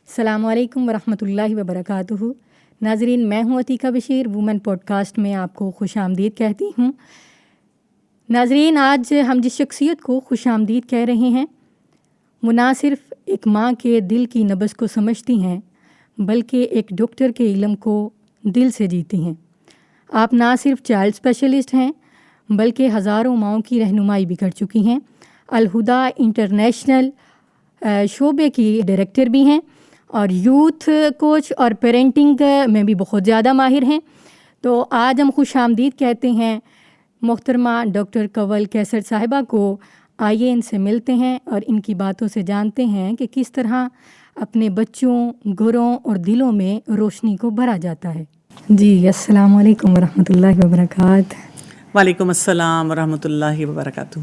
السلام علیکم ورحمۃ اللہ وبرکاتہ. ناظرین، میں ہوں Atiqa Bashir. Women pod cost میں آپ کو خوش آمدید کہتی ہوں. ناظرین، آج ہم جس شخصیت کو خوش آمدید کہہ رہے ہیں وہ نہ صرف ایک ماں کے دل کی نبض کو سمجھتی ہیں بلکہ ایک ڈاکٹر کے علم کو دل سے جیتی ہیں. آپ نہ صرف چائلڈ اسپیشلسٹ ہیں بلکہ ہزاروں ماؤں کی رہنمائی بھی کر چکی ہیں. الہدا انٹرنیشنل شعبے کی ڈائریکٹر بھی ہیں اور یوتھ کوچ اور پیرنٹنگ میں بھی بہت زیادہ ماہر ہیں. تو آج ہم خوش آمدید کہتے ہیں محترمہ ڈاکٹر کنول کیسر صاحبہ کو. آئیے ان سے ملتے ہیں اور ان کی باتوں سے جانتے ہیں کہ کس طرح اپنے بچوں، گھروں اور دلوں میں روشنی کو بھرا جاتا ہے. جی، السلام علیکم ورحمۃ اللہ وبرکاتہ. وعلیکم السلام ورحمۃ اللہ وبرکاتہ.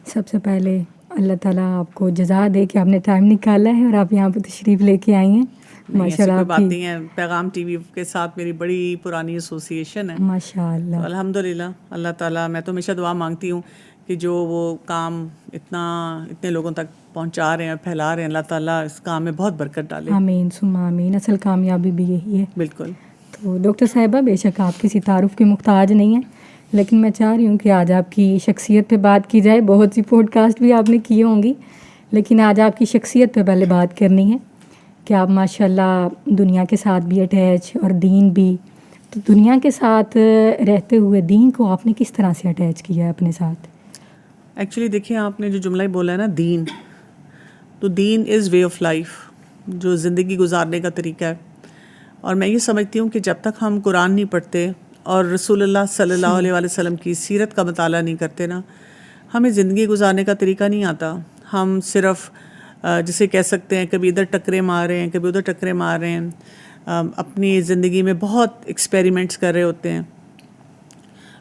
سب سے پہلے اللہ تعالیٰ آپ کو جزا دے کہ آپ نے ٹائم نکالا ہے اور آپ یہاں پہ تشریف لے کے آئی ہیں. ماشاء اللہ. کوئی بات نہیں ہے، پیغام ٹی وی کے ساتھ میری بڑی پرانی ایسوسیشن ہے. ماشاء اللہ. الحمد للہ. اللہ تعالیٰ، میں تو ہمیشہ دعا مانگتی ہوں کہ جو وہ کام اتنے لوگوں تک پہنچا رہے ہیں، پھیلا رہے ہیں، اللہ تعالیٰ اس کام میں بہت برکت ڈالے. آمین ثم آمین. اصل کامیابی بھی یہی ہے. بالکل. تو ڈاکٹر صاحبہ، بے شک آپ کسی تعارف کی محتاج نہیں ہیں، لیکن میں چاہ رہی ہوں کہ آج آپ کی شخصیت پہ بات کی جائے. بہت سی پوڈ کاسٹ بھی آپ نے کی ہوں گی، لیکن آج آپ کی شخصیت پہ پہلے بات کرنی ہے کہ آپ ماشاء اللہ دنیا کے ساتھ بھی اٹیچ اور دین بھی. تو دنیا کے ساتھ رہتے ہوئے دین کو آپ نے کس طرح سے اٹیچ کیا ہے اپنے ساتھ؟ ایکچولی دیکھیں، آپ نے جو جملہ بولا ہے نا، دین، تو دین از وے آف لائف، جو زندگی گزارنے کا طریقہ ہے. اور میں یہ سمجھتی ہوں کہ جب تک ہم قرآن نہیں پڑھتے اور رسول اللہ صلی اللہ علیہ وسلم کی سیرت کا مطالعہ نہیں کرتے نا، ہمیں زندگی گزارنے کا طریقہ نہیں آتا. ہم صرف جسے کہہ سکتے ہیں کبھی ادھر ٹکرے مار رہے ہیں، کبھی ادھر ٹکرے مار رہے ہیں، اپنی زندگی میں بہت ایکسپیریمنٹس کر رہے ہوتے ہیں.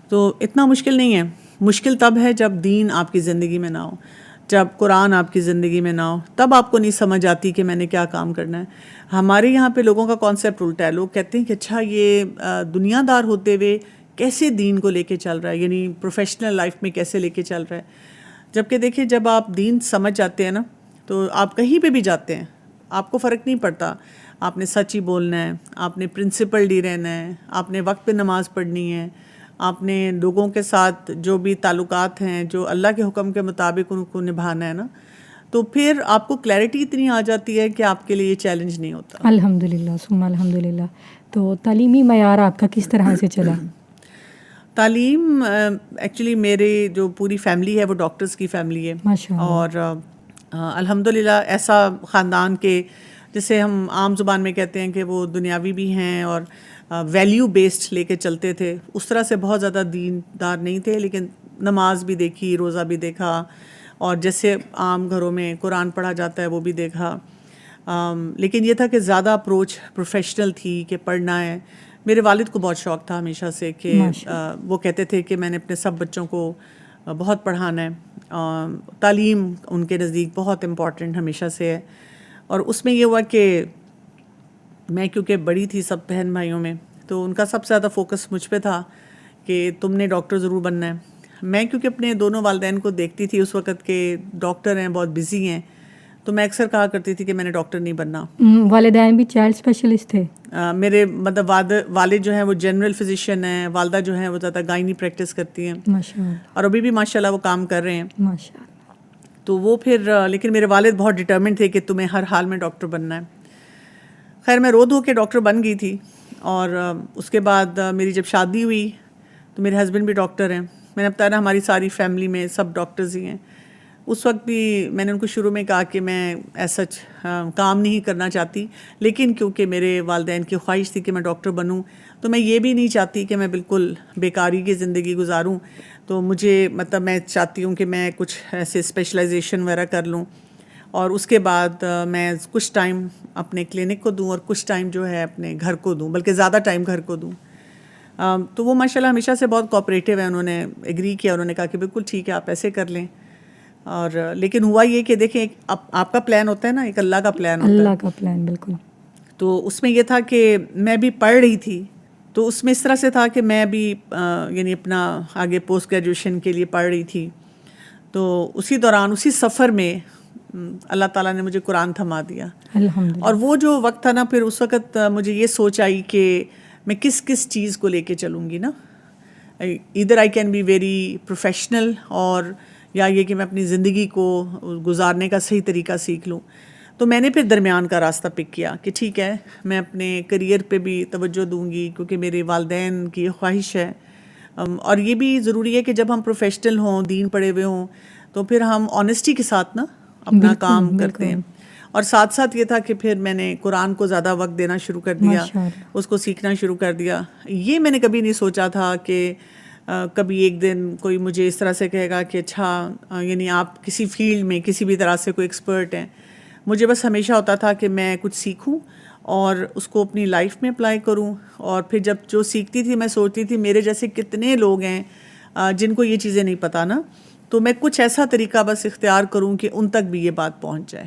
تو اتنا مشکل نہیں ہے. مشکل تب ہے جب دین آپ کی زندگی میں نہ ہو، جب قرآن آپ کی زندگی میں نہ ہو، تب آپ کو نہیں سمجھ آتی کہ میں نے کیا کام کرنا ہے. ہمارے یہاں پہ لوگوں کا کانسیپٹ الٹا ہے. لوگ کہتے ہیں کہ اچھا یہ دنیا دار ہوتے ہوئے کیسے دین کو لے کے چل رہا ہے، یعنی پروفیشنل لائف میں کیسے لے کے چل رہا ہے. جبکہ دیکھیں، جب آپ دین سمجھ جاتے ہیں نا، تو آپ کہیں پہ بھی جاتے ہیں، آپ کو فرق نہیں پڑتا. آپ نے سچ ہی بولنا ہے، آپ نے پرنسپل ڈی رہنا ہے، آپ نے وقت پہ نماز پڑھنی ہے، آپ نے لوگوں کے ساتھ جو بھی تعلقات ہیں جو اللہ کے حکم کے مطابق ان کو نبھانا ہے نا، تو پھر آپ کو کلیئرٹی اتنی آ جاتی ہے کہ آپ کے لیے یہ چیلنج نہیں ہوتا. الحمد للہ ثم الحمد للہ. تو تعلیمی معیار آپ کا کس طرح سے چلا؟ تعلیم ایکچولی میرے جو پوری فیملی ہے وہ ڈاکٹرز کی فیملی ہے. اور الحمد للہ ایسا خاندان کے جسے ہم عام زبان میں کہتے ہیں کہ وہ دنیاوی بھی ہیں اور ویلیو بیسڈ لے کے چلتے تھے. اس طرح سے بہت زیادہ دیندار نہیں تھے، لیکن نماز بھی دیکھی، روزہ بھی دیکھا، اور جیسے عام گھروں میں قرآن پڑھا جاتا ہے وہ بھی دیکھا. لیکن یہ تھا کہ زیادہ اپروچ پروفیشنل تھی کہ پڑھنا ہے. میرے والد کو بہت شوق تھا ہمیشہ سے کہ وہ کہتے تھے کہ میں نے اپنے سب بچوں کو بہت پڑھانا ہے. تعلیم ان کے نزدیک بہت امپورٹنٹ ہمیشہ سے ہے. اور اس میں یہ ہوا کہ میں کیونکہ بڑی تھی سب بہن بھائیوں میں، تو ان کا سب سے زیادہ فوکس مجھ پہ تھا کہ تم نے ڈاکٹر ضرور بننا ہے. میں کیونکہ اپنے دونوں والدین کو دیکھتی تھی اس وقت کہ ڈاکٹر ہیں، بہت بزی ہیں، تو میں اکثر کہا کرتی تھی کہ میں نے ڈاکٹر نہیں بننا. والدین بھی چائلڈ اسپیشلسٹ تھے؟ میرے مطلب والد جو ہیں وہ جنرل فزیشین ہیں، والدہ جو ہیں وہ زیادہ گائنی پریکٹس کرتی ہیں، اور ابھی بھی ماشاء اللہ وہ کام کر رہے ہیں. تو وہ پھر لیکن میرے والد بہت ڈٹرمنٹ تھے کہ تمہیں ہر حال میں ڈاکٹر بننا ہے. خیر میں رو دھو کے ڈاکٹر بن گئی تھی. اور اس کے بعد میری جب شادی ہوئی تو میرے ہسبینڈ بھی ڈاکٹر ہیں. میں نے بتایا نا ہماری ساری فیملی میں سب ڈاکٹرز ہی ہیں. اس وقت بھی میں نے ان کو شروع میں کہا کہ میں ایسا کام نہیں کرنا چاہتی، لیکن کیونکہ میرے والدین کی خواہش تھی کہ میں ڈاکٹر بنوں، تو میں یہ بھی نہیں چاہتی کہ میں بالکل بیکاری کی زندگی گزاروں. تو مجھے مطلب میں چاہتی ہوں کہ میں کچھ ایسے اسپیشلائزیشن وغیرہ کر لوں، اور اس کے بعد میں کچھ ٹائم اپنے کلینک کو دوں اور کچھ ٹائم جو ہے اپنے گھر کو دوں، بلکہ زیادہ ٹائم گھر کو دوں. تو وہ ماشاء اللہ ہمیشہ سے بہت کوآپریٹیو ہیں. انہوں نے ایگری کیا، انہوں نے کہا کہ بالکل ٹھیک ہے آپ ایسے کر لیں. اور لیکن ہوا یہ کہ دیکھیں آپ کا پلان ہوتا ہے نا، ایک اللہ کا پلان ہوتا ہے. اللہ کا پلان، بالکل. تو اس میں یہ تھا کہ میں بھی پڑھ رہی تھی، تو اس میں اس طرح سے تھا کہ میں بھی یعنی اپنا آگے پوسٹ گریجویشن کے لیے پڑھ رہی تھی. تو اسی دوران اسی سفر میں اللہ تعالیٰ نے مجھے قرآن تھما دیا. الحمدللہ. اور وہ جو وقت تھا نا، پھر اس وقت مجھے یہ سوچ آئی کہ میں کس چیز کو لے کے چلوں گی نا. ادھر I can be very professional, اور یا یہ کہ میں اپنی زندگی کو گزارنے کا صحیح طریقہ سیکھ لوں. تو میں نے پھر درمیان کا راستہ پک کیا کہ ٹھیک ہے، میں اپنے کریئر پہ بھی توجہ دوں گی کیونکہ میرے والدین کی خواہش ہے. اور یہ بھی ضروری ہے کہ جب ہم پروفیشنل ہوں، دین پڑھے ہوئے ہوں، تو پھر ہم آنیسٹی کے ساتھ نا اپنا کام کرتے ہیں. اور ساتھ ساتھ یہ تھا کہ پھر میں نے قرآن کو زیادہ وقت دینا شروع کر دیا، اس کو سیکھنا شروع کر دیا. یہ میں نے کبھی نہیں سوچا تھا کہ کبھی ایک دن کوئی مجھے اس طرح سے کہے گا کہ اچھا یعنی آپ کسی فیلڈ میں کسی بھی طرح سے کوئی ایکسپرٹ ہیں. مجھے بس ہمیشہ ہوتا تھا کہ میں کچھ سیکھوں اور اس کو اپنی لائف میں اپلائی کروں. اور پھر جب جو سیکھتی تھی میں سوچتی تھی میرے جیسے کتنے لوگ ہیں جن کو یہ چیزیں نہیں پتہ نا، تو میں کچھ ایسا طریقہ بس اختیار کروں کہ ان تک بھی یہ بات پہنچ جائے.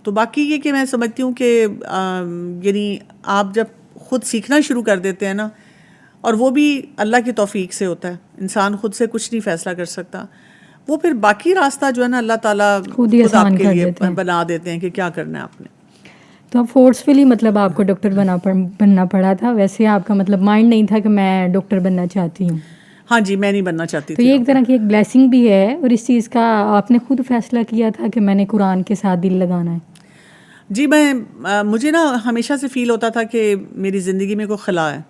تو باقی یہ کہ میں سمجھتی ہوں کہ یعنی آپ جب خود سیکھنا شروع کر دیتے ہیں نا، اور وہ بھی اللہ کی توفیق سے ہوتا ہے، انسان خود سے کچھ نہیں فیصلہ کر سکتا، وہ پھر باقی راستہ جو ہے نا اللہ تعالیٰ خود آپ کے لیے بنا دیتے ہیں کہ کیا کرنا ہے آپ نے. تو اب فورسفلی مطلب آپ کو ڈاکٹر بننا پڑا تھا، ویسے آپ کا مطلب مائنڈ نہیں تھا کہ میں ڈاکٹر بننا چاہتی ہوں؟ ہاں جی، میں نہیں بننا چاہتی تو یہ ایک طرح کی ایک بلیسنگ بھی ہے، اور اس چیز کا آپ نے خود فیصلہ کیا تھا کہ میں نے قرآن کے ساتھ دل لگانا ہے؟ جی، مجھے نا ہمیشہ سے فیل ہوتا تھا کہ میری زندگی میں کوئی خلا ہے.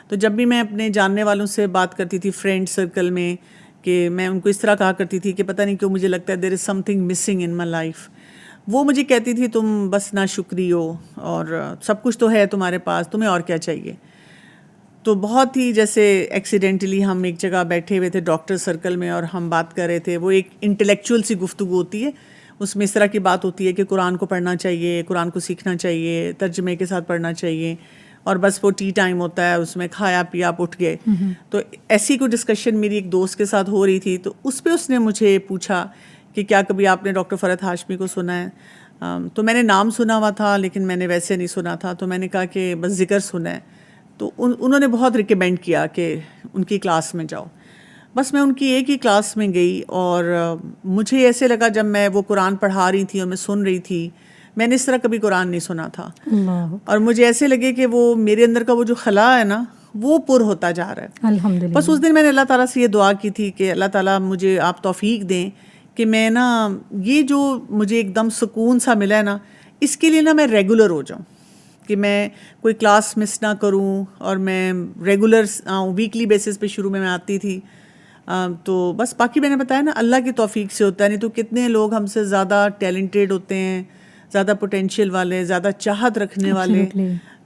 تو جب بھی میں اپنے جاننے والوں سے بات کرتی تھی فرینڈ سرکل میں، کہ میں ان کو اس طرح کہا کرتی تھی کہ پتہ نہیں کیوں مجھے لگتا ہے there is something missing in my life. وہ مجھے کہتی تھی تم بس ناشکری ہو، اور سب کچھ تو ہے تمہارے پاس، تمہیں اور کیا چاہیے. تو بہت ہی جیسے ایکسیڈنٹلی ہم ایک جگہ بیٹھے ہوئے تھے ڈاکٹر سرکل میں، اور ہم بات کر رہے تھے. وہ ایک انٹلیکچوئل سی گفتگو ہوتی ہے، اس میں اس طرح کی بات ہوتی ہے کہ قرآن کو پڑھنا چاہیے، قرآن کو سیکھنا چاہیے، ترجمے کے ساتھ پڑھنا چاہیے، اور بس وہ ٹی ٹائم ہوتا ہے، اس میں کھایا پیا آپ اٹھ گئے. تو ایسی کوئی ڈسکشن میری ایک دوست کے ساتھ ہو رہی تھی، تو اس پہ اس نے مجھے پوچھا کہ کیا کبھی آپ نے ڈاکٹر فرحت ہاشمی کو سنا ہے؟ تو میں نے نام سنا ہوا تھا لیکن میں نے ویسے نہیں سنا تھا. تو میں نے کہا کہ بس ذکر سنا ہے. تو انہوں نے بہت ریکمینڈ کیا کہ ان کی کلاس میں جاؤ. بس میں ان کی ایک ہی کلاس میں گئی، اور مجھے ایسے لگا جب میں وہ قرآن پڑھا رہی تھی اور میں سن رہی تھی، میں نے اس طرح کبھی قرآن نہیں سنا تھا. اور مجھے ایسے لگے کہ وہ میرے اندر کا وہ جو خلا ہے نا وہ پر ہوتا جا رہا ہے. الحمدللہ. بس اس دن میں نے اللہ تعالیٰ سے یہ دعا کی تھی کہ اللہ تعالیٰ مجھے آپ توفیق دیں کہ میں نا یہ جو مجھے ایک دم سکون سا ملا ہے نا، اس کے لیے نا میں ریگولر ہو جاؤں، کہ میں کوئی کلاس مس نہ کروں. اور میں ریگولر ویکلی بیسس پہ شروع میں آتی تھی. تو بس باقی میں نے بتایا نا اللہ کی توفیق سے ہوتا ہے. نہیں تو کتنے لوگ ہم سے زیادہ ٹیلنٹڈ ہوتے ہیں، زیادہ پوٹینشیل والے، زیادہ چاہت رکھنے والے،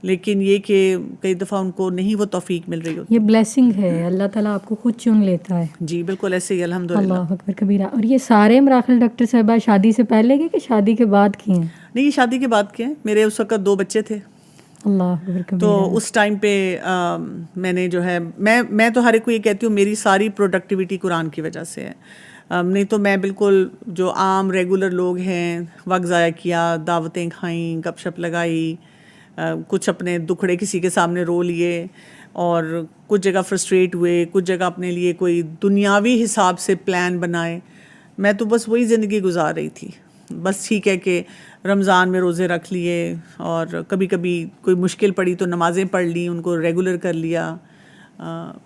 لیکن یہ کہ کئی دفعہ ان کو نہیں وہ توفیق مل رہی ہوتی. یہ بلیسنگ ہے، اللہ تعالیٰ آپ کو خود چن لیتا ہے. جی بالکل ایسے ہی، الحمدللہ. اللہ اکبر کبیرہ. اور یہ سارے مراحل ڈاکٹر صاحبہ شادی سے پہلے کے کہ شادی کے بعد کیے ہیں؟ نہیں، یہ شادی کے بعد کیے ہیں. میرے اس وقت 2 بچے تھے. اللہ اکبر کبیرہ. تو اس ٹائم پہ میں نے جو ہے میں تو ہر ایک کو یہ کہتی ہوں میری ساری پروڈکٹیوٹی قرآن کی وجہ سے ہے. نہیں تو میں بالکل جو عام ریگولر لوگ ہیں، وقت ضائع کیا، دعوتیں کھائیں، گپ شپ لگائی، کچھ اپنے دکھڑے کسی کے سامنے رو لیے، اور کچھ جگہ فرسٹریٹ ہوئے، کچھ جگہ اپنے لیے کوئی دنیاوی حساب سے پلان بنائے. میں تو بس وہی زندگی گزار رہی تھی. بس ٹھیک ہے کہ رمضان میں روزے رکھ لیے، اور کبھی کبھی کوئی مشکل پڑی تو نمازیں پڑھ لی، ان کو ریگولر کر لیا.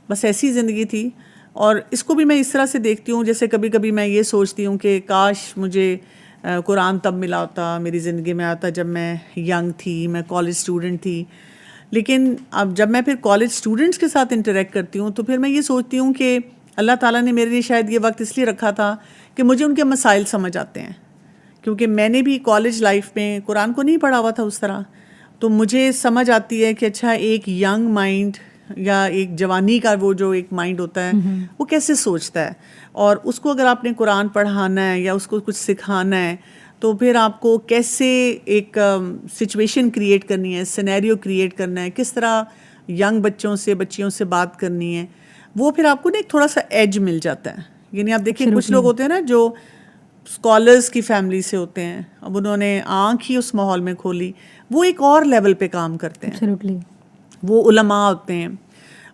بس ایسی زندگی تھی. اور اس کو بھی میں اس طرح سے دیکھتی ہوں، جیسے کبھی کبھی میں یہ سوچتی ہوں کہ کاش مجھے قرآن تب ملا ہوتا، میری زندگی میں آتا جب میں ینگ تھی، میں کالج اسٹوڈنٹ تھی. لیکن اب جب میں پھر کالج اسٹوڈنٹس کے ساتھ انٹریکٹ کرتی ہوں تو پھر میں یہ سوچتی ہوں کہ اللہ تعالیٰ نے میرے لیے شاید یہ وقت اس لیے رکھا تھا کہ مجھے ان کے مسائل سمجھ آتے ہیں. کیونکہ میں نے بھی کالج لائف میں قرآن کو نہیں پڑھا ہوا تھا اس طرح، تو مجھے سمجھ آتی ہے کہ اچھا ایک ینگ مائنڈ یا ایک جوانی کا وہ جو ایک مائنڈ ہوتا ہے وہ کیسے سوچتا ہے. اور اس کو اگر آپ نے قرآن پڑھانا ہے یا اس کو کچھ سکھانا ہے تو پھر آپ کو کیسے ایک سچویشن کریٹ کرنی ہے، سینیریو کریٹ کرنا ہے، کس طرح ینگ بچیوں سے بات کرنی ہے، وہ پھر آپ کو نا ایک تھوڑا سا ایج مل جاتا ہے. یعنی آپ دیکھیں کچھ لوگ ہوتے ہیں نا جو اسکالرس کی فیملی سے ہوتے ہیں، اب انہوں نے آنکھ ہی اس ماحول میں کھولی، وہ ایک اور لیول پہ کام کرتے ہیں. وہ علماء ہوتے ہیں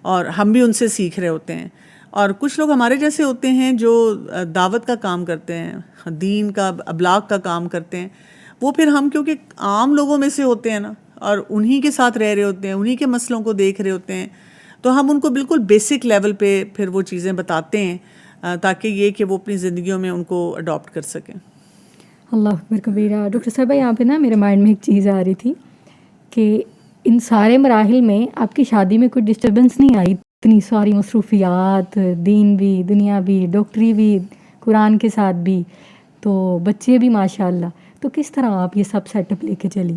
اور ہم بھی ان سے سیکھ رہے ہوتے ہیں. اور کچھ لوگ ہمارے جیسے ہوتے ہیں جو دعوت کا کام کرتے ہیں، دین کا ابلاغ کا کام کرتے ہیں، وہ پھر ہم کیونکہ عام لوگوں میں سے ہوتے ہیں نا، اور انہی کے ساتھ رہ رہے ہوتے ہیں، انہی کے مسئلوں کو دیکھ رہے ہوتے ہیں، تو ہم ان کو بالکل بیسک لیول پہ پھر وہ چیزیں بتاتے ہیں تاکہ یہ کہ وہ اپنی زندگیوں میں ان کو اڈاپٹ کر سکیں۔ اللہ اکبر کبیرہ۔ ڈاکٹر صاحبہ یہاں پہ نا میرے مائنڈ میں ایک چیز آ رہی تھی کہ ان سارے مراحل میں آپ کی شادی میں کوئی ڈسٹربنس نہیں آئی؟ اتنی ساری مصروفیات، دین بھی، دنیا بھی، ڈاکٹری بھی، قرآن کے ساتھ بھی، تو بچے بھی ماشاء اللہ، تو کس طرح آپ یہ سب سیٹ اپ لے کے چلی؟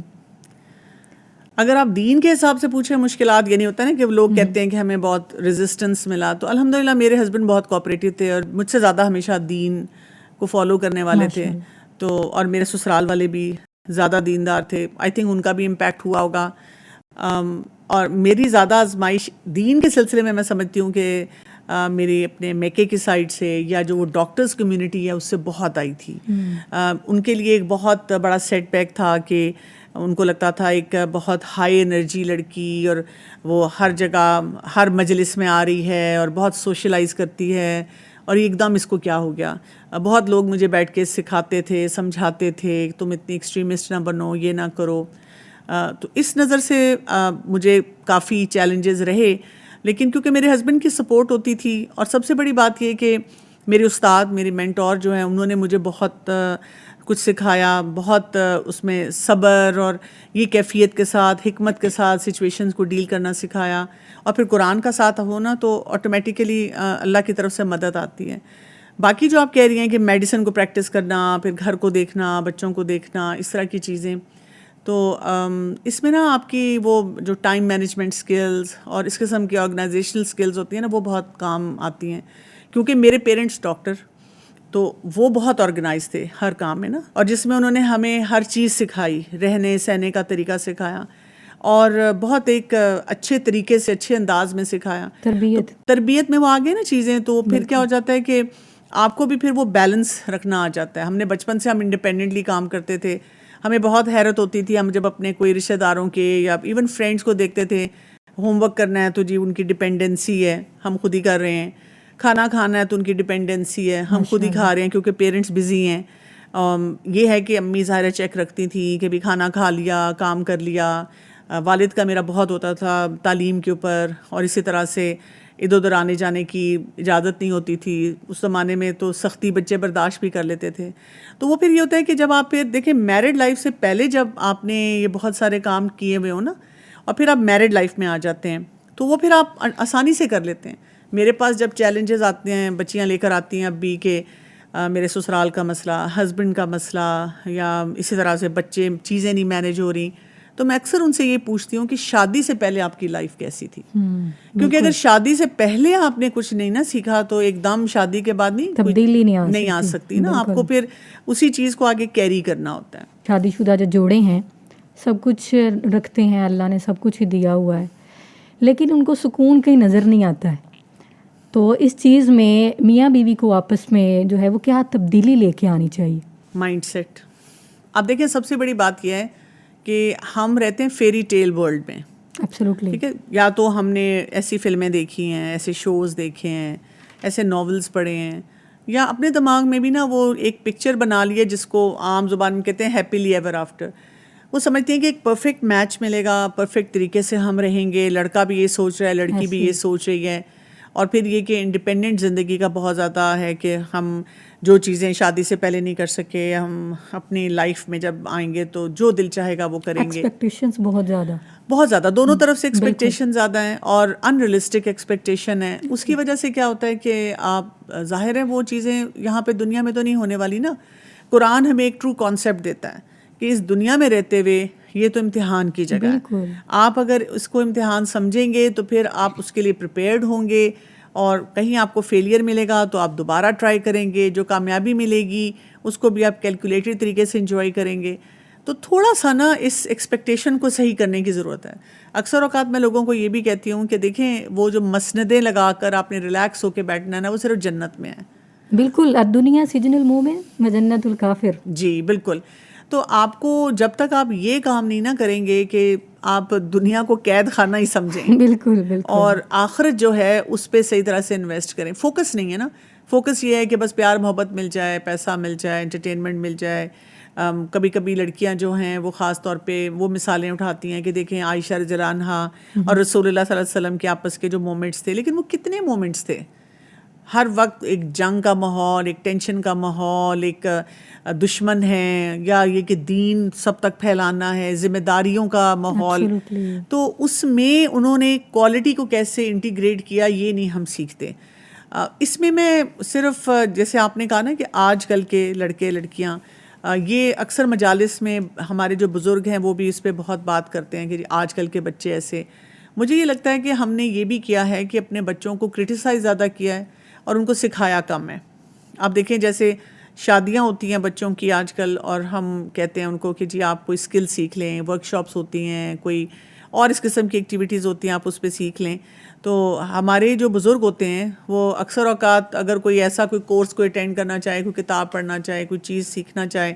اگر آپ دین کے حساب سے پوچھیں، مشکلات یہ نہیں ہوتا نا کہ لوگ کہتے ہیں کہ ہمیں بہت ریزسٹنس ملا، تو الحمدللہ میرے ہسبینڈ بہت کوآپریٹو تھے اور مجھ سے زیادہ ہمیشہ دین کو فالو کرنے والے تھے، تو اور میرے سسرال والے بھی زیادہ دیندار تھے، آئی تھنک ان کا بھی امپیکٹ ہوا ہوگا۔ اور میری زیادہ آزمائش دین کے سلسلے میں سمجھتی ہوں کہ میری اپنے میکے کی سائڈ سے یا جو وہ ڈاکٹرز کمیونٹی ہے اس سے بہت آئی تھی۔ ان کے لیے ایک بہت بڑا سیٹ بیک تھا کہ ان کو لگتا تھا ایک بہت ہائی انرجی لڑکی اور وہ ہر جگہ ہر مجلس میں آ رہی ہے اور بہت سوشلائز کرتی ہے، اور ایک دم اس کو کیا ہو گیا۔ بہت لوگ مجھے بیٹھ کے سکھاتے تھے، سمجھاتے تھے تم اتنی ایکسٹریمسٹ نہ بنو، یہ نہ کرو۔ تو اس نظر سے مجھے کافی چیلنجز رہے، لیکن کیونکہ میرے ہسبینڈ کی سپورٹ ہوتی تھی، اور سب سے بڑی بات یہ کہ میرے استاد، میری مینٹور جو ہیں، انہوں نے مجھے بہت کچھ سکھایا، بہت اس میں صبر اور یہ کیفیت کے ساتھ، حکمت کے ساتھ سچویشنز کو ڈیل کرنا سکھایا، اور پھر قرآن کا ساتھ ہونا تو آٹومیٹیکلی اللہ کی طرف سے مدد آتی ہے۔ باقی جو آپ کہہ رہی ہیں کہ میڈیسن کو پریکٹس کرنا، پھر گھر کو دیکھنا، بچوں کو دیکھنا، اس طرح کی چیزیں، تو اس میں نا آپ کی وہ جو ٹائم مینجمنٹ سکلز اور اس قسم کی آرگنائزیشنل سکلز ہوتی ہیں نا، وہ بہت کام آتی ہیں، کیونکہ میرے پیرنٹس ڈاکٹر، تو وہ بہت آرگنائز تھے ہر کام میں نا، اور جس میں انہوں نے ہمیں ہر چیز سکھائی، رہنے سہنے کا طریقہ سکھایا، اور بہت ایک اچھے طریقے سے، اچھے انداز میں سکھایا۔ تربیت میں وہ آگے نا چیزیں، تو پھر کیا ہو جاتا ہے کہ آپ کو بھی پھر وہ بیلنس رکھنا آ جاتا ہے۔ ہم نے بچپن سے ہم انڈیپینڈنٹلی کام کرتے تھے، ہمیں بہت حیرت ہوتی تھی ہم جب اپنے کوئی رشتہ داروں کے یا ایون فرینڈس کو دیکھتے تھے، ہوم ورک کرنا ہے تو جی ان کی ڈپینڈنسی ہے، ہم خود ہی کر رہے ہیں، کھانا کھانا ہے تو ان کی ڈپینڈنسی ہے، ہم خود ہی کھا رہے ہیں کیونکہ پیرنٹس بزی ہیں۔ یہ ہے کہ امی ظاہرہ چیک رکھتی تھیں کہ بھی کھانا کھا لیا، کام کر لیا۔ والد کا میرا بہت ہوتا تھا تعلیم کے اوپر، اور اسی طرح سے ادھر ادھر آنے جانے کی اجازت نہیں ہوتی تھی اس زمانے میں، تو سختی بچے برداشت بھی کر لیتے تھے۔ تو وہ پھر یہ ہوتا ہے کہ جب آپ پھر دیکھیں میرڈ لائف سے پہلے جب آپ نے یہ بہت سارے کام کیے ہوئے ہو نا، اور پھر آپ میرڈ لائف میں آ جاتے ہیں، تو وہ پھر آپ آسانی سے کر لیتے ہیں۔ میرے پاس جب چیلنجز آتے ہیں، بچیاں لے کر آتی ہیں اب بھی کہ میرے سسرال کا مسئلہ، ہسبینڈ کا مسئلہ، یا اسی طرح سے بچے چیزیں نہیں مینیج ہو رہی، تو میں اکثر ان سے یہ پوچھتی ہوں کہ شادی سے پہلے آپ کی لائف کیسی تھی؟ کیونکہ اگر شادی سے پہلے آپ نے کچھ نہیں نا سیکھا تو ایک دم شادی کے بعد تبدیلی نہیں آ سکتی نا، آپ کو پھر اسی چیز کو آگے کیری کرنا ہوتا ہے۔ شادی شدہ جو جوڑے ہیں سب کچھ رکھتے ہیں، اللہ نے سب کچھ ہی دیا ہوا ہے، لیکن ان کو سکون کہیں نظر نہیں آتا ہے۔ تو اس چیز میں میاں بیوی کو آپس میں جو ہے وہ کیا تبدیلی لے کے آنی چاہیے؟ Mindset. اب دیکھیں سب سے بڑی بات یہ ہے کہ ہم رہتے ہیں فیری ٹیل ورلڈ میں، ایبسلیوٹلی، ٹھیک ہے، یا تو ہم نے ایسی فلمیں دیکھی ہیں، ایسے شوز دیکھے ہیں، ایسے ناولز پڑھے ہیں، یا اپنے دماغ میں بھی نا وہ ایک پکچر بنا لی ہے جس کو عام زبان میں کہتے ہیں ہیپیلی ایور آفٹر۔ وہ سمجھتے ہیں کہ ایک پرفیکٹ میچ ملے گا، پرفیکٹ طریقے سے ہم رہیں گے، لڑکا بھی یہ سوچ رہا ہے، لڑکی بھی یہ سوچ رہی ہے، اور پھر یہ کہ انڈیپینڈنٹ زندگی کا بہت زیادہ ہے کہ ہم جو چیزیں شادی سے پہلے نہیں کر سکے، ہم اپنی لائف میں جب آئیں گے تو جو دل چاہے گا وہ کریں گے۔ ایکسپیکٹیشنز بہت زیادہ دونوں طرف سے ایکسپیکٹیشن زیادہ ہیں، اور ان ریئلسٹک ایکسپیکٹیشن ہے۔ اس کی وجہ سے کیا ہوتا ہے کہ آپ ظاہر ہے وہ چیزیں یہاں پہ دنیا میں تو نہیں ہونے والی نا۔ قرآن ہمیں ایک ٹرو کانسیپٹ دیتا ہے کہ اس دنیا میں رہتے ہوئے یہ تو امتحان کی جگہ ہے، آپ اگر اس کو امتحان سمجھیں گے تو پھر آپ اس کے لیے پریپیئرڈ ہوں گے، اور کہیں آپ کو فیلئر ملے گا تو آپ دوبارہ ٹرائی کریں گے، جو کامیابی ملے گی اس کو بھی آپ کیلکولیٹڈ طریقے سے انجوائے کریں گے۔ تو تھوڑا سا نا اس ایکسپیکٹیشن کو صحیح کرنے کی ضرورت ہے۔ اکثر اوقات میں لوگوں کو یہ بھی کہتی ہوں کہ دیکھیں وہ جو مسندیں لگا کر آپ نے ریلیکس ہو کے بیٹھنا ہے نا، وہ صرف جنت میں ہے۔ بالکل، الدنیا سجن المومن و جنت الکافر۔ جی بالکل۔ تو آپ کو جب تک آپ یہ کام نہیں نہ کریں گے کہ آپ دنیا کو قید خانہ ہی سمجھیں, بالکل بالکل, اور آخرت جو ہے اس پہ صحیح طرح سے انویسٹ کریں. فوکس نہیں ہے نا, فوکس یہ ہے کہ بس پیار محبت مل جائے, پیسہ مل جائے, انٹرٹینمنٹ مل جائے. کبھی کبھی لڑکیاں جو ہیں وہ خاص طور پہ وہ مثالیں اٹھاتی ہیں کہ دیکھیں عائشہ رضی اللہ عنہا اور رسول اللہ صلی اللہ علیہ وسلم کے آپس کے جو مومنٹس تھے, لیکن وہ کتنے مومنٹس تھے. ہر وقت ایک جنگ کا ماحول, ایک ٹینشن کا ماحول, ایک دشمن ہے, یا یہ کہ دین سب تک پھیلانا ہے, ذمہ داریوں کا ماحول. تو اس میں انہوں نے کوالٹی کو کیسے انٹیگریٹ کیا یہ نہیں ہم سیکھتے. اس میں صرف جیسے آپ نے کہا نا کہ آج کل کے لڑکے لڑکیاں, یہ اکثر مجالس میں ہمارے جو بزرگ ہیں وہ بھی اس پہ بہت بات کرتے ہیں کہ آج کل کے بچے ایسے. مجھے یہ لگتا ہے کہ ہم نے یہ بھی کیا ہے کہ اپنے بچوں کو کرٹیسائز زیادہ کیا ہے اور ان کو سکھایا کم ہے. آپ دیکھیں جیسے شادیاں ہوتی ہیں بچوں کی آج کل, اور ہم کہتے ہیں ان کو کہ جی آپ کوئی اسکل سیکھ لیں, ورک شاپس ہوتی ہیں, کوئی اور اس قسم کی ایکٹیویٹیز ہوتی ہیں, آپ اس پہ سیکھ لیں. تو ہمارے جو بزرگ ہوتے ہیں وہ اکثر اوقات اگر کوئی ایسا کوئی کورس کو اٹینڈ کرنا چاہے, کوئی کتاب پڑھنا چاہے, کوئی چیز سیکھنا چاہے,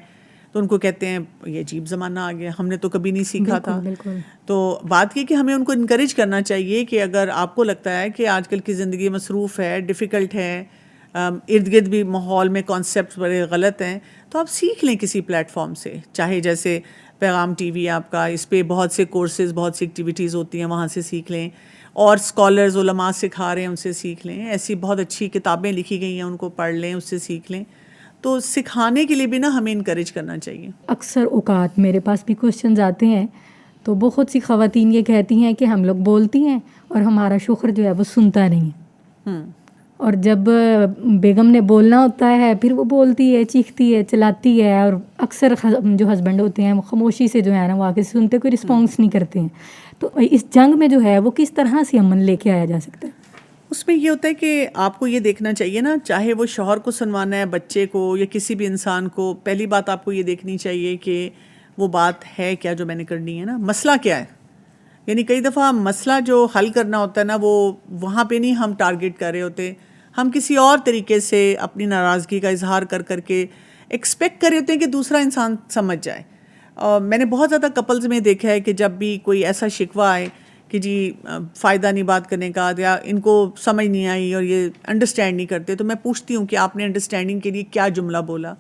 تو ان کو کہتے ہیں یہ عجیب زمانہ آ گیا, ہم نے تو کبھی نہیں سیکھا تھا. تو بات یہ کہ ہمیں ان کو انکریج کرنا چاہیے کہ اگر آپ کو لگتا ہے کہ آج کل کی زندگی مصروف ہے, ڈیفیکلٹ ہے, ارد گرد بھی ماحول میں کانسیپٹس بڑے غلط ہیں, تو آپ سیکھ لیں کسی پلیٹ فارم سے, چاہے جیسے پیغام ٹی وی آپ کا, اس پہ بہت سے کورسز, بہت سی ایکٹیویٹیز ہوتی ہیں, وہاں سے سیکھ لیں. اور اسکالرز علماء سکھا رہے ہیں ان سے سیکھ لیں. ایسی بہت اچھی کتابیں لکھی گئی ہیں, ان کو پڑھ لیں, اس سے سیکھ لیں. تو سکھانے کے لیے بھی نا ہمیں انکریج کرنا چاہیے. اکثر اوقات میرے پاس بھی کوشچنز آتے ہیں تو بہت سی خواتین یہ کہتی ہیں کہ ہم لوگ بولتی ہیں اور ہمارا شوہر جو ہے وہ سنتا نہیں ہے, اور جب بیگم نے بولنا ہوتا ہے پھر وہ بولتی ہے, چیختی ہے, چلاتی ہے, اور اکثر جو ہسبینڈ ہوتے ہیں وہ خاموشی سے جو ہے نا وہ آگے سنتے, کوئی رسپانس نہیں کرتے ہیں. تو اس جنگ میں جو ہے وہ کس طرح سے امن لے کے آیا جا سکتا ہے؟ اس میں یہ ہوتا ہے کہ آپ کو یہ دیکھنا چاہیے نا, چاہے وہ شوہر کو سنوانا ہے, بچے کو, یا کسی بھی انسان کو, پہلی بات آپ کو یہ دیکھنی چاہیے کہ وہ بات ہے کیا جو میں نے کرنی ہے نا, مسئلہ کیا ہے. یعنی کئی دفعہ مسئلہ جو حل کرنا ہوتا ہے نا وہ وہاں پہ نہیں ہم ٹارگیٹ کر رہے ہوتے, ہم کسی اور طریقے سے اپنی ناراضگی کا اظہار کر کے ایکسپیکٹ کر رہے ہوتے ہیں کہ دوسرا انسان سمجھ جائے. میں نے بہت زیادہ کپلز میں دیکھا ہے کہ جب بھی کوئی ایسا شکوہ آئے کہ جی فائدہ نہیں بات کرنے کا, یا ان کو سمجھ نہیں آئی اور یہ انڈرسٹینڈ نہیں کرتے, تو میں پوچھتی ہوں کہ آپ نے انڈرسٹینڈنگ کے لیے کیا جملہ بولا.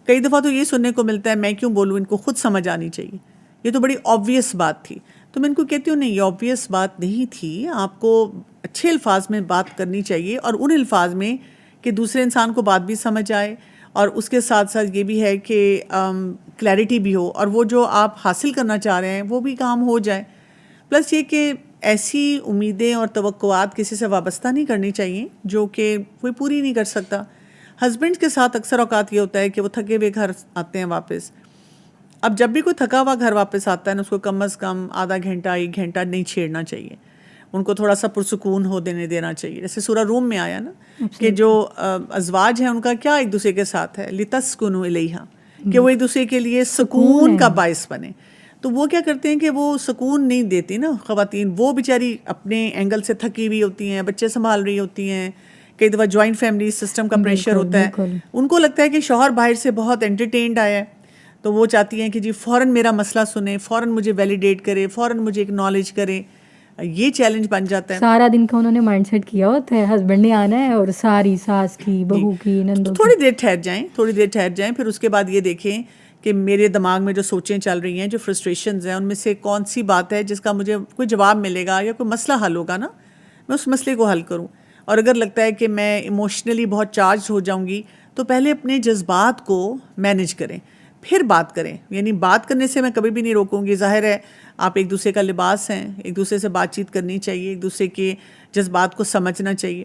کئی دفعہ تو یہ سننے کو ملتا ہے میں کیوں بولوں, ان کو خود سمجھ آنی چاہیے, یہ تو بڑی آبویس بات تھی. تو میں ان کو کہتی ہوں نہیں, یہ آبویس بات نہیں تھی, آپ کو اچھے الفاظ میں بات کرنی چاہیے, اور ان الفاظ میں کہ دوسرے انسان کو بات بھی سمجھ آئے, اور اس کے ساتھ ساتھ یہ بھی ہے کہ کلیئرٹی بھی ہو, اور وہ جو آپ حاصل کرنا چاہ رہے ہیں وہ بھی کام ہو جائے. پلس یہ کہ ایسی امیدیں اور توقعات کسی سے وابستہ نہیں کرنی چاہیے جو کہ کوئی پوری نہیں کر سکتا. ہسبینڈ کے ساتھ اکثر اوقات یہ ہوتا ہے کہ وہ تھکے ہوئے گھر آتے ہیں واپس. اب جب بھی کوئی تھکا ہوا گھر واپس آتا ہے نا, اس کو کم از کم آدھا گھنٹہ 1 گھنٹہ نہیں چھیڑنا چاہیے, ان کو تھوڑا سا پرسکون ہو دینا چاہیے. جیسے سورہ روم میں آیا نا کہ جو ازواج ہیں ان کا کیا ایک دوسرے کے ساتھ ہے, لِتَسْكُنُوا إِلَيْهَا, کہ وہ ایک دوسرے کے لیے سکون کا باعث بنے. تو وہ کیا کرتے ہیں کہ وہ سکون نہیں دیتی نا خواتین, وہ بیچاری اپنے اینگل سے تھکی ہوئی ہوتی ہیں, بچے سنبھال رہی ہوتی ہیں, کئی دفعہ جوائنٹ فیملی سسٹم کا پریشر ہوتا ہے, ان کو لگتا ہے کہ شوہر باہر سے بہت انٹرٹینڈ آیا ہے, تو وہ چاہتی ہیں کہ جی فوراً میرا مسئلہ سنے, فوراً مجھے ویلیڈیٹ کرے, فوراً مجھے اکنالج کرے. یہ چیلنج بن جاتا ہے. سارا دن کا انہوں نے مائنڈ سیٹ کیا ہوتا ہے, ہسبینڈ نے آنا ہے اور ساری ساس کی, بہو کی, نندوں کی. تھوڑی دیر ٹھہر جائیں, پھر اس کے بعد یہ دیکھیں کہ میرے دماغ میں جو سوچیں چل رہی ہیں, جو فرسٹریشنز ہیں, ان میں سے کون سی بات ہے جس کا مجھے کوئی جواب ملے گا یا کوئی مسئلہ حل ہوگا نا, میں اس مسئلے کو حل کروں. اور اگر لگتا ہے کہ میں ایموشنلی بہت چارج ہو جاؤں گی, تو پہلے اپنے جذبات کو مینیج کریں, پھر بات کریں. یعنی بات کرنے سے میں کبھی بھی نہیں روکوں گی, ظاہر ہے آپ ایک دوسرے کا لباس ہیں, ایک دوسرے سے بات چیت کرنی چاہیے, ایک دوسرے کے جذبات کو سمجھنا چاہیے.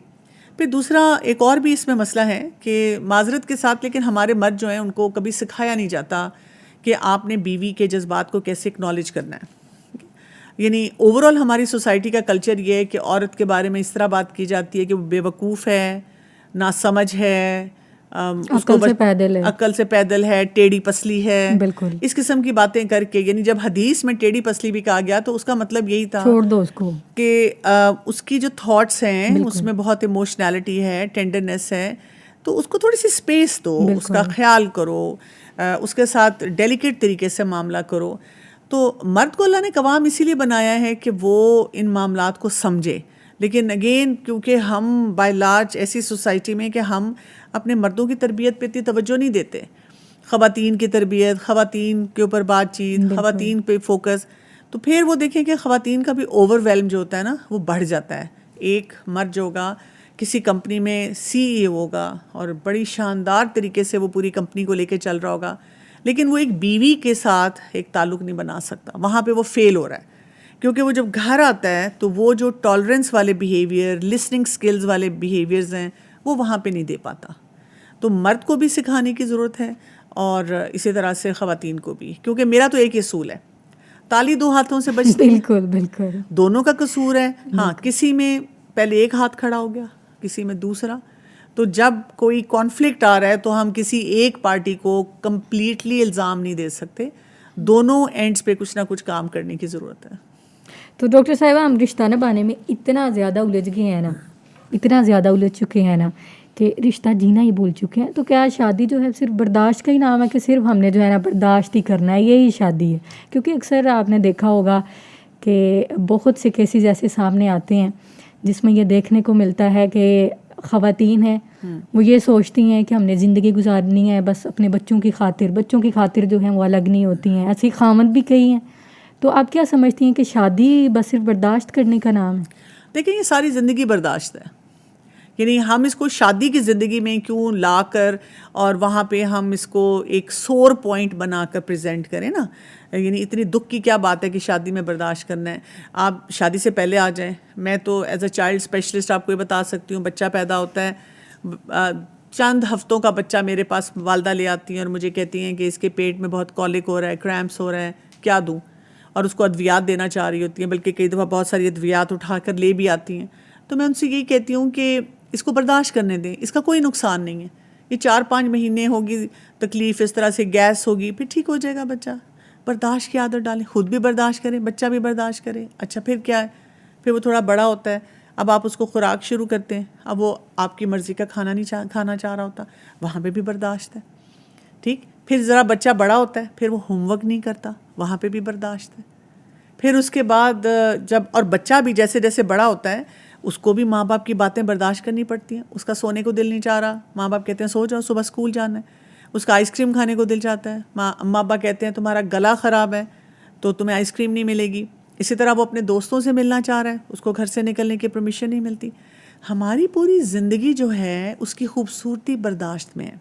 پھر دوسرا ایک اور بھی اس میں مسئلہ ہے کہ معذرت کے ساتھ لیکن ہمارے مرد جو ہیں ان کو کبھی سکھایا نہیں جاتا کہ آپ نے بیوی کے جذبات کو کیسے اکنالج کرنا ہے. یعنی اوور آل ہماری سوسائٹی کا کلچر یہ ہے کہ عورت کے بارے میں اس طرح بات کی جاتی ہے کہ وہ بے وقوف ہے, ناسمجھ ہے, عقل سے پیدل ہے, ٹیڑھی پسلی ہے, بالکل اس قسم کی باتیں کر کے. یعنی جب حدیث میں ٹیڑھی پسلی بھی کہا گیا تو اس کا مطلب یہی تھا چھوڑ دو اس کو, کہ اس کی جو تھاٹس ہیں اس میں بہت ایموشنالٹی ہے, ٹینڈرنیس ہے, تو اس کو تھوڑی سی اسپیس دو, اس کا خیال کرو. اس کے ساتھ ڈیلیکیٹ طریقے سے معاملہ کرو. تو مرد کو اللہ نے قوام اسی لیے بنایا ہے کہ وہ ان معاملات کو سمجھے. لیکن اگین کیونکہ ہم بائی لارج ایسی سوسائٹی میں کہ ہم اپنے مردوں کی تربیت پہ اتنی توجہ نہیں دیتے, خواتین کی تربیت, خواتین کے اوپر بات چیت, خواتین پہ فوکس, تو پھر وہ دیکھیں کہ خواتین کا بھی اوور ویلم جو ہوتا ہے نا وہ بڑھ جاتا ہے. ایک مرد جو ہوگا کسی کمپنی میں سی ای او ہوگا اور بڑی شاندار طریقے سے وہ پوری کمپنی کو لے کے چل رہا ہوگا, لیکن وہ ایک بیوی کے ساتھ ایک تعلق نہیں بنا سکتا. وہاں پہ وہ فیل ہو رہا ہے, کیونکہ وہ جب گھر آتا ہے تو وہ جو ٹالرنس والے بیہیویئر, لسننگ سکلز والے بیہیویئرز ہیں وہ وہاں پہ نہیں دے پاتا. تو مرد کو بھی سکھانے کی ضرورت ہے اور اسی طرح سے خواتین کو بھی, کیونکہ میرا تو ایک ہی اصول ہے, تالی دو ہاتھوں سے بجتی ہے. بالکل بالکل, دونوں کا قصور ہے. ہاں, کسی میں پہلے ایک ہاتھ کھڑا ہو گیا, کسی میں دوسرا. تو جب کوئی کانفلکٹ آ رہا ہے تو ہم کسی ایک پارٹی کو کمپلیٹلی الزام نہیں دے سکتے, دونوں اینڈز پہ کچھ نہ کچھ کام کرنے کی ضرورت ہے. تو ڈاکٹر صاحبہ, ہم رشتہ نبھانے میں اتنا زیادہ الجھ گئے ہیں نا, اتنا زیادہ الجھ چکے ہیں نا کہ رشتہ جینا ہی بھول چکے ہیں. تو کیا شادی جو ہے صرف برداشت کا ہی نام ہے کہ صرف ہم نے جو ہے نا برداشت ہی کرنا ہے, یہی شادی ہے؟ کیونکہ اکثر آپ نے دیکھا ہوگا کہ بہت سے کیسز ایسے سامنے آتے ہیں جس میں یہ دیکھنے کو ملتا ہے کہ خواتین ہیں وہ یہ سوچتی ہیں کہ ہم نے زندگی گزارنی ہے بس اپنے بچوں کی خاطر جو ہیں وہ الگ نہیں ہوتی ہیں. ایسی خامد بھی کئی ہیں. تو آپ کیا سمجھتی ہیں کہ شادی بس صرف برداشت کرنے کا نام ہے؟ دیکھیں, یہ ساری زندگی برداشت ہے. یعنی ہم اس کو شادی کی زندگی میں کیوں لا کر اور وہاں پہ ہم اس کو ایک سور پوائنٹ بنا کر پریزنٹ کریں نا. یعنی اتنی دکھ کی کیا بات ہے کہ شادی میں برداشت کرنا ہے. آپ شادی سے پہلے آ جائیں. میں تو ایز اے چائلڈ اسپیشلسٹ آپ کو یہ بتا سکتی ہوں, بچہ پیدا ہوتا ہے, چند ہفتوں کا بچہ میرے پاس والدہ لے آتی ہیں اور مجھے کہتی ہیں کہ اس کے پیٹ میں بہت کولک ہو رہا ہے, کریمپس ہو رہا ہے, کیا دوں؟ اور اس کو ادویات دینا چاہ رہی ہوتی ہیں, بلکہ کئی دفعہ بہت ساری ادویات اٹھا کر لے بھی آتی ہیں. تو میں ان سے یہی کہتی ہوں کہ اس کو برداشت کرنے دیں, اس کا کوئی نقصان نہیں ہے. یہ 4-5 مہینے ہوگی تکلیف, اس طرح سے گیس ہوگی, پھر ٹھیک ہو جائے گا بچہ. برداشت کی عادت ڈالیں, خود بھی برداشت کریں, بچہ بھی برداشت کرے. اچھا پھر کیا ہے, پھر وہ تھوڑا بڑا ہوتا ہے, اب آپ اس کو خوراک شروع کرتے ہیں, اب وہ آپ کی مرضی کا کھانا نہیں کھانا چاہ رہا ہوتا, وہاں پہ بھی برداشت ہے. ٹھیک, پھر ذرا بچہ بڑا ہوتا ہے, پھر وہ ہوم ورک نہیں کرتا, وہاں پہ بھی برداشت ہے. پھر اس کے بعد جب اور بچہ بھی جیسے جیسے بڑا ہوتا ہے اس کو بھی ماں باپ کی باتیں برداشت کرنی پڑتی ہیں. اس کا سونے کو دل نہیں چاہ رہا, ماں باپ کہتے ہیں سو جاؤ, صبح اسکول جانا ہے. اس کا آئس کریم کھانے کو دل چاہتا ہے, ماں باپ کہتے ہیں تمہارا گلا خراب ہے تو تمہیں آئس کریم نہیں ملے گی. اسی طرح وہ اپنے دوستوں سے ملنا چاہ رہا ہے, اس کو گھر سے نکلنے کی پرمیشن نہیں ملتی. ہماری پوری زندگی جو ہے اس کی خوبصورتی برداشت میں ہے.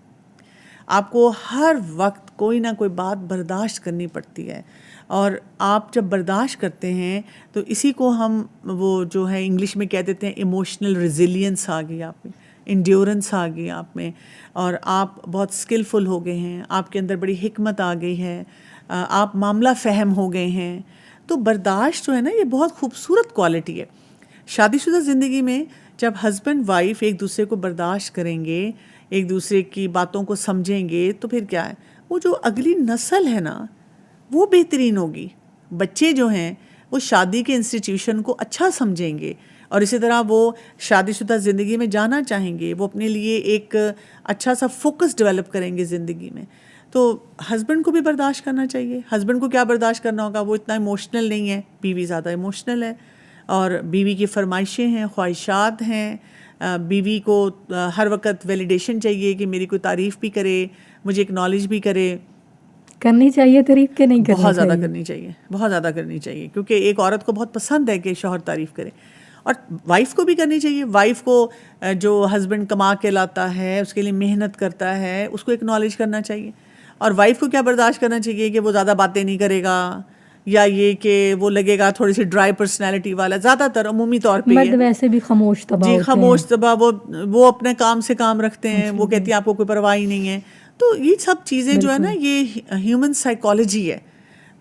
آپ کو ہر وقت کوئی نہ کوئی بات برداشت کرنی پڑتی ہے, اور آپ جب برداشت کرتے ہیں تو اسی کو ہم وہ جو ہے انگلش میں کہہ دیتے ہیں ایموشنل ریزیلینس آ گئی آپ میں, انڈیورنس آ گئی آپ میں, اور آپ بہت اسکلفل ہو گئے ہیں, آپ کے اندر بڑی حکمت آ گئی ہے, آپ معاملہ فہم ہو گئے ہیں. تو برداشت جو ہے نا یہ بہت خوبصورت کوالٹی ہے. شادی شدہ زندگی میں جب ہسبینڈ وائف ایک دوسرے کو برداشت کریں گے, ایک دوسرے کی باتوں کو سمجھیں گے, تو پھر کیا ہے, وہ جو اگلی نسل ہے نا وہ بہترین ہوگی. بچے جو ہیں وہ شادی کے انسٹیٹیوشن کو اچھا سمجھیں گے, اور اسی طرح وہ شادی شدہ زندگی میں جانا چاہیں گے, وہ اپنے لیے ایک اچھا سا فوکس ڈیولپ کریں گے زندگی میں. تو ہسبینڈ کو بھی برداشت کرنا چاہیے. ہسبینڈ کو کیا برداشت کرنا ہوگا, وہ اتنا ایموشنل نہیں ہے, بیوی زیادہ ایموشنل ہے, اور بیوی کی فرمائشیں ہیں, خواہشات ہیں. بیوی کو ہر وقت ویلیڈیشن چاہیے کہ میری کوئی تعریف بھی کرے, مجھے اکنالج بھی کرے. کرنی چاہیے تعریف کہ نہیں کرنی چاہیے؟ بہت زیادہ کرنی چاہیے, بہت زیادہ کرنی چاہیے, کیونکہ ایک عورت کو بہت پسند ہے کہ شوہر تعریف کرے, اور وائف کو بھی کرنی چاہیے. وائف کو جو ہسبینڈ کما کے لاتا ہے, اس کے لیے محنت کرتا ہے, اس کو اکنالج کرنا چاہیے. اور وائف کو کیا برداشت کرنا چاہیے کہ وہ زیادہ باتیں نہیں کرے گا, یا یہ کہ وہ لگے گا تھوڑی سی ڈرائی پرسنالٹی والا. زیادہ تر عمومی طور پہ مرد ویسے بھی خاموش طبع جی خاموش طبع, وہ اپنے کام سے کام رکھتے ہیں, وہ کہتی ہیں آپ کو کوئی پرواہ ہی نہیں ہے. تو یہ سب چیزیں جو ہے نا یہ ہیومن سائیکالوجی ہے.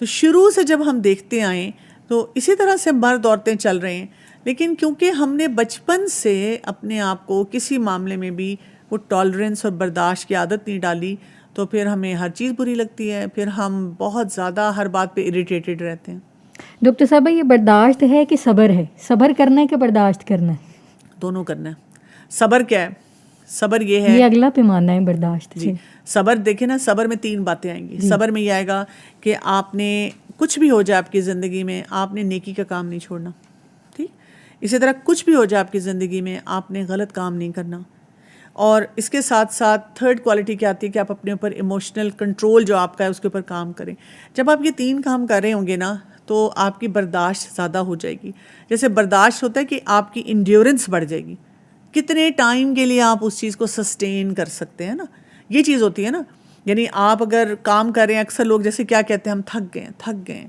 تو شروع سے جب ہم دیکھتے آئیں تو اسی طرح سے مرد عورتیں چل رہے ہیں, لیکن کیونکہ ہم نے بچپن سے اپنے آپ کو کسی معاملے میں بھی وہ ٹالرنس اور برداشت کی عادت نہیں ڈالی, تو پھر ہمیں ہر چیز بری لگتی ہے, پھر ہم بہت زیادہ ہر بات پہ اریٹیٹڈ رہتے ہیں. ڈاکٹر صاحبہ, یہ برداشت ہے کہ صبر ہے؟ صبر کرنا ہے کہ برداشت کرنا ہے؟ دونوں کرنا ہے. صبر کیا ہے؟ صبر یہ ہے, یہ اگلا پیمانہ ہے برداشت. جی صبر دیکھیں نا, صبر میں 3 باتیں آئیں گی. صبر میں یہ آئے گا کہ آپ نے کچھ بھی ہو جائے آپ کی زندگی میں, آپ نے نیکی کا کام نہیں چھوڑنا. ٹھیک, اسی طرح کچھ بھی ہو جائے آپ کی زندگی میں آپ نے غلط کام نہیں کرنا. اور اس کے ساتھ ساتھ 3rd کوالٹی کیا آتی ہے کہ آپ اپنے اوپر ایموشنل کنٹرول جو آپ کا ہے اس کے اوپر کام کریں. جب آپ یہ 3 کام کر رہے ہوں گے نا تو آپ کی برداشت زیادہ ہو جائے گی. جیسے برداشت ہوتا ہے کہ آپ کی انڈیورنس بڑھ جائے گی, کتنے ٹائم کے لیے آپ اس چیز کو سسٹین کر سکتے ہیں نا, یہ چیز ہوتی ہے نا. یعنی آپ اگر کام کر رہے ہیں, اکثر لوگ جیسے کیا کہتے ہیں, ہم تھک گئے,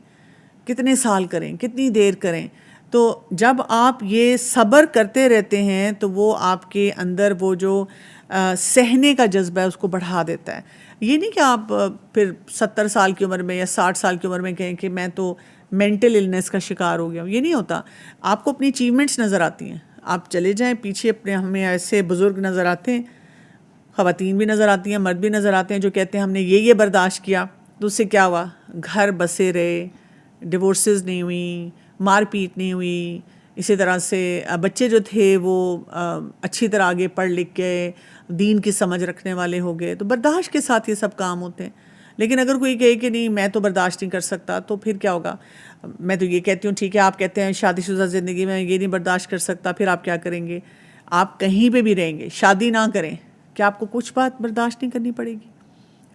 کتنے سال کریں, کتنی دیر کریں. تو جب آپ یہ صبر کرتے رہتے ہیں تو وہ آپ کے اندر وہ جو سہنے کا جذبہ ہے اس کو بڑھا دیتا ہے. یہ نہیں کہ آپ پھر 70 سال کی عمر میں یا 60 سال کی عمر میں کہیں کہ میں تو مینٹل النس کا شکار ہو گیا ہوں. یہ نہیں ہوتا. آپ کو اپنی اچیومنٹس نظر آتی ہیں, آپ چلے جائیں پیچھے اپنے, ہمیں ایسے بزرگ نظر آتے ہیں, خواتین بھی نظر آتی ہیں, مرد بھی نظر آتے ہیں جو کہتے ہیں ہم نے یہ برداشت کیا تو اس سے کیا ہوا, گھر بسے رہے, ڈیورسز نہیں ہوئی, مار پیٹ نہیں ہوئی. اسی طرح سے بچے جو تھے وہ اچھی طرح آگے پڑھ لکھ کے دین کی سمجھ رکھنے والے ہو گئے. تو برداشت کے ساتھ یہ سب کام ہوتے ہیں. لیکن اگر کوئی کہے کہ نہیں میں تو برداشت نہیں کر سکتا تو پھر کیا ہوگا. میں تو یہ کہتی ہوں ٹھیک ہے, آپ کہتے ہیں شادی شدہ زندگی میں یہ نہیں برداشت کر سکتا, پھر آپ کیا کریں گے, آپ کہیں پہ بھی رہیں گے, شادی نہ کریں, کہ آپ کو کچھ بات برداشت نہیں کرنی پڑے گی,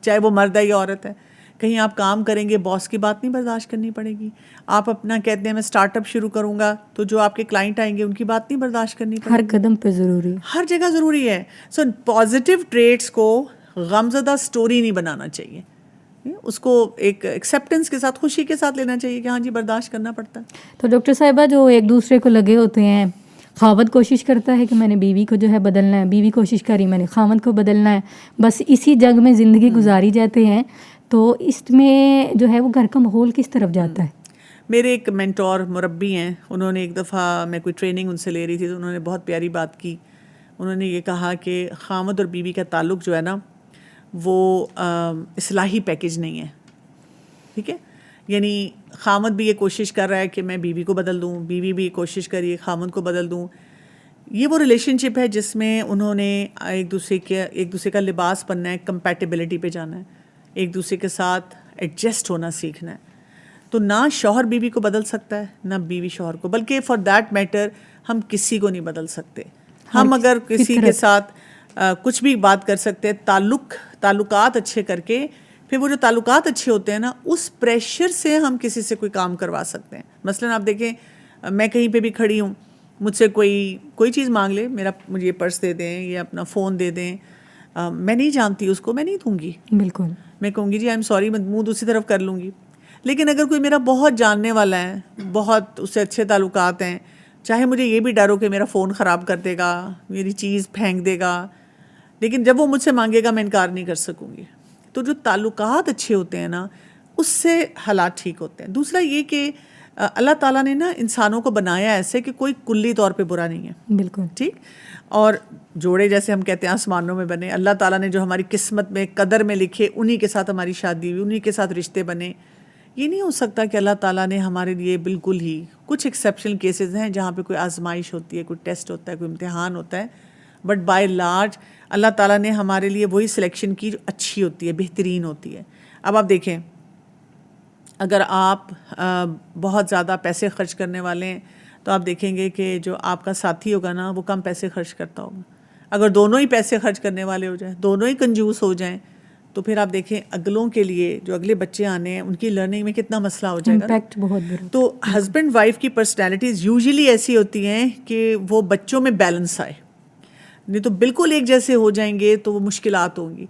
چاہے وہ مرد ہے یا عورت ہے. کہیں آپ کام کریں گے, باس کی بات نہیں برداشت کرنی پڑے گی. آپ اپنا کہتے ہیں میں اسٹارٹ اپ شروع کروں گا تو جو آپ کے کلائنٹ آئیں گے ان کی بات نہیں برداشت کرنی پڑے گی. ہر قدم پہ ضروری, ہر جگہ ضروری ہے. سو پازیٹیو ٹریٹس کو غمزدہ سٹوری نہیں بنانا چاہیے, اس کو ایک ایکسیپٹنس کے ساتھ, خوشی کے ساتھ لینا چاہیے کہ ہاں جی برداشت کرنا پڑتا ہے. تو ڈاکٹر صاحبہ جو ایک دوسرے کو لگے ہوتے ہیں, خاوند کوشش کرتا ہے کہ میں نے بیوی کو جو ہے بدلنا ہے, بیوی کوشش کری میں نے خاوند کو بدلنا ہے, بس اسی جنگ میں زندگی گزاری جاتے ہیں, تو اس میں جو ہے وہ گھر کا ماحول کس طرف جاتا ہے؟ میرے ایک مینٹور مربی ہیں, انہوں نے ایک دفعہ, میں کوئی ٹریننگ ان سے لے رہی تھی تو انہوں نے بہت پیاری بات کی. انہوں نے یہ کہا کہ خاوند اور بیوی کا تعلق جو ہے نا وہ اصلاحی پیکج نہیں ہے. ٹھیک ہے, یعنی خاوند بھی یہ کوشش کر رہا ہے کہ میں بیوی کو بدل دوں, بیوی بھی کوشش کر رہی ہے خاوند کو بدل دوں. یہ وہ ریلیشن شپ ہے جس میں انہوں نے ایک دوسرے کا لباس بننا ہے, کمپیٹیبلٹی پہ جانا ہے, ایک دوسرے کے ساتھ ایڈجسٹ ہونا سیکھنا ہے. تو نہ شوہر بیوی کو بدل سکتا ہے نہ بیوی شوہر کو, بلکہ فار دیٹ میٹر ہم کسی کو نہیں بدل سکتے. ہم اگر کسی کے ساتھ کچھ بھی بات کر سکتے ہیں, تعلقات اچھے کر کے, پھر وہ جو تعلقات اچھے ہوتے ہیں نا اس پریشر سے ہم کسی سے کوئی کام کروا سکتے ہیں. مثلاً آپ دیکھیں, میں کہیں پہ بھی کھڑی ہوں, مجھ سے کوئی چیز مانگ لے, مجھے یہ پرس دے دیں یا اپنا فون دے دیں, میں نہیں جانتی اس کو, میں نہیں دوں گی. بالکل, میں کہوں گی جی آئی ایم سوری, میں منہ دوسری طرف کر لوں گی. لیکن اگر کوئی میرا بہت جاننے والا ہے, بہت اس سے اچھے تعلقات ہیں, چاہے مجھے یہ بھی ڈر ہو کہ میرا فون خراب کر دے گا, میری چیز پھینک دے گا, لیکن جب وہ مجھ سے مانگے گا میں انکار نہیں کر سکوں گی. تو جو تعلقات اچھے ہوتے ہیں نا اس سے حالات ٹھیک ہوتے ہیں. دوسرا یہ کہ اللہ تعالیٰ نے نا انسانوں کو بنایا ایسے کہ کوئی کلی طور پہ برا نہیں ہے. بالکل ٹھیک, اور جوڑے جیسے ہم کہتے ہیں آسمانوں میں بنے, اللہ تعالیٰ نے جو ہماری قسمت میں قدر میں لکھے انہی کے ساتھ ہماری شادی ہوئی, انہی کے ساتھ رشتے بنے. یہ نہیں ہو سکتا کہ اللہ تعالیٰ نے ہمارے لیے بالکل ہی, کچھ ایکسیپشنل کیسز ہیں جہاں پہ کوئی آزمائش ہوتی ہے, کوئی ٹیسٹ ہوتا ہے, کوئی امتحان ہوتا ہے, بٹ بائی لارج اللہ تعالیٰ نے ہمارے لیے وہی سلیکشن کی جو اچھی ہوتی ہے, بہترین ہوتی ہے. اب آپ دیکھیں, اگر آپ بہت زیادہ پیسے خرچ کرنے والے ہیں تو آپ دیکھیں گے کہ جو آپ کا ساتھی ہوگا نا وہ کم پیسے خرچ کرتا ہوگا. اگر دونوں ہی پیسے خرچ کرنے والے ہو جائیں, دونوں ہی کنجوس ہو جائیں, تو پھر آپ دیکھیں اگلوں کے لیے, جو اگلے بچے آنے ہیں ان کی لرننگ میں کتنا مسئلہ ہو جائے گا. امپیکٹ بہت بڑا. تو ہسبینڈ وائف کی پرسنالٹیز یوزلی ایسی ہوتی ہیں کہ وہ بچوں میں بیلنس آئے, نہیں تو بالکل ایک جیسے ہو جائیں گے تو وہ مشکلات ہوں گی.